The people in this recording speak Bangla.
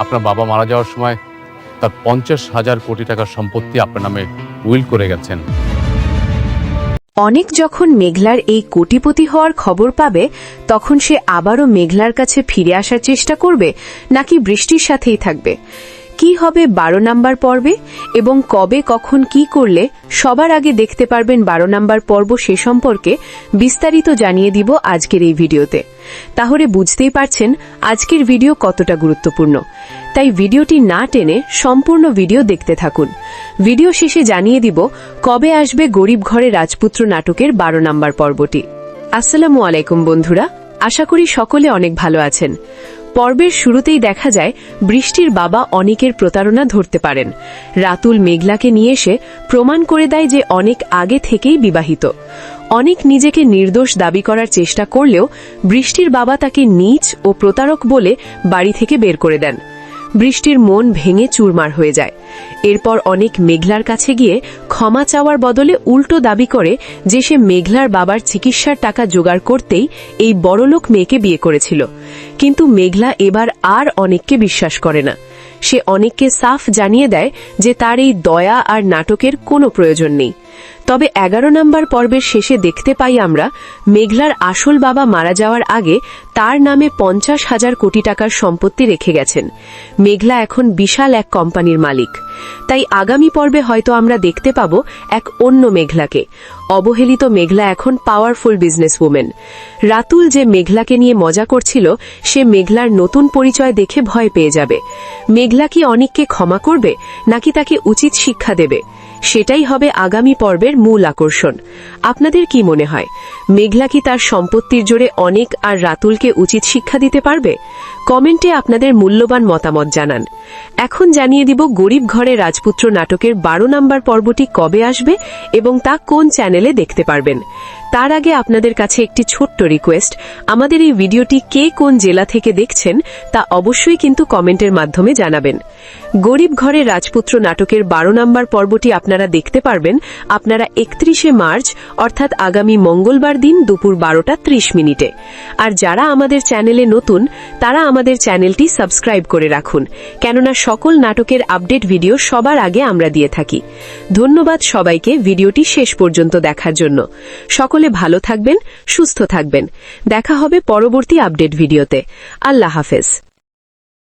আপনার বাবা মারা যাওয়ার সময় তার 50,000 কোটি টাকার সম্পত্তি আপনার নামে উইল করে গেছেন। অনেক যখন মেঘলার এই কোটিপতি হওয়ার খবর পাবে তখন সে আবারও মেঘলার কাছে ফিরে আসার চেষ্টা করবে নাকি বৃষ্টির সাথেই থাকবে? কি হবে 12 নম্বর পর্বে এবং কবে কখন কি করলে সবার আগে দেখতে পারবেন 12 নম্বর পর্ব সে সম্পর্কে বিস্তারিত জানিয়ে দিব আজকের এই ভিডিওতে। তাহলে বুঝতেই পারছেন আজকের ভিডিও কতটা গুরুত্বপূর্ণ। তাই ভিডিওটি না টেনে সম্পূর্ণ ভিডিও দেখতে থাকুন। ভিডিও শেষে জানিয়ে দিব কবে আসবে গরিব ঘরে রাজপুত্র নাটকের 12 নম্বর পর্বটি। আসসালামু আলাইকুম বন্ধুরা, আশা করি সকলে অনেক ভালো আছেন। পর্বের শুরুতেই দেখা যায় বৃষ্টির বাবা অনেকের প্রতারণা ধরতে পারেন। রাতুল মেঘলাকে নিয়ে এসে প্রমাণ করে দেয় যে অনেক আগে থেকেই বিবাহিত। অনেক নিজেকে নির্দোষ দাবি করার চেষ্টা করলেও বৃষ্টির বাবা তাকে নীচ ও প্রতারক বলে বাড়ি থেকে বের করে দেন। বৃষ্টির মন ভেঙে চুরমার হয়ে যায়। এরপর অনেক মেঘলার কাছে গিয়ে ক্ষমা চাওয়ার বদলে উল্টো দাবি করে যে সে মেঘলার বাবার চিকিৎসার টাকা জোগাড় করতেই এই বড়লোক মেয়েকে বিয়ে করেছিল। কিন্তু মেঘলা এবার আর অনেককে বিশ্বাস করে না। সে অনেককে সাফ জানিয়ে দেয় যে তার এই দয়া আর নাটকের কোনো প্রয়োজন নেই। তবে 11 নম্বর পর্বের শেষে দেখতে পাই আমরা মেঘলার আসল বাবা মারা যাওয়ার আগে তার নামে 50,000 কোটি টাকার সম্পত্তি রেখে গেছেন। মেঘলা এখন বিশাল এক কোম্পানির মালিক। তাই আগামী পর্বে হয়তো আমরা দেখতে পাব এক অন্য মেঘলাকে। অবহেলিত মেঘলা এখন পাওয়ারফুল বিজনেস উমেন। রাতুল যে মেঘলাকে নিয়ে মজা করছিল সে মেঘলার নতুন পরিচয় দেখে ভয় পেয়ে যাবে। মেঘলা কি অনেককে ক্ষমা করবে নাকি তাকে উচিত শিক্ষা দেবে? সেটাই হবে আগামী পর্বের মূল আকর্ষণ। আপনাদের কি মনে হয়, মেঘলা কি তার সম্পত্তির জোরে অনেক আর রাতুলকে উচিত শিক্ষা দিতে পারবে? কমেন্টে আপনাদের মূল্যবান মতামত জানান। এখন জানিয়ে দিব গরিব ঘরে রাজপুত্র নাটকের 12 নম্বর পর্বটি কবে আসবে এবং তা কোন চ্যানেলে দেখতে পারবেন। তার আগে আপনাদের কাছে একটি ছোট্ট রিকোয়েস্ট, আমাদের এই ভিডিওটি কে কোন জেলা থেকে দেখছেন তা অবশ্যই কিন্তু কমেন্টের মাধ্যমে জানাবেন। গরিব ঘরে রাজপুত্র নাটকের 12 নম্বর পর্বটি আপনারা দেখতে পারবেন আপনারা 31শে মার্চ অর্থাৎ আগামী মঙ্গলবার দিন দুপুর 12টা 30 মিনিটে। আর যারা আমাদের চ্যানেলে নতুন তারা আমাদের চ্যানেলটি সাবস্ক্রাইব করে রাখুন, কেননা সকল নাটকের আপডেট ভিডিও সবার আগে আমরা দিয়ে থাকি। ধন্যবাদ সবাইকে ভিডিওটি শেষ পর্যন্ত দেখার জন্য। সকলে ভালো থাকবেন, সুস্থ থাকবেন। দেখা হবে পরবর্তী আপডেট ভিডিওতে। আল্লাহ হাফেজ।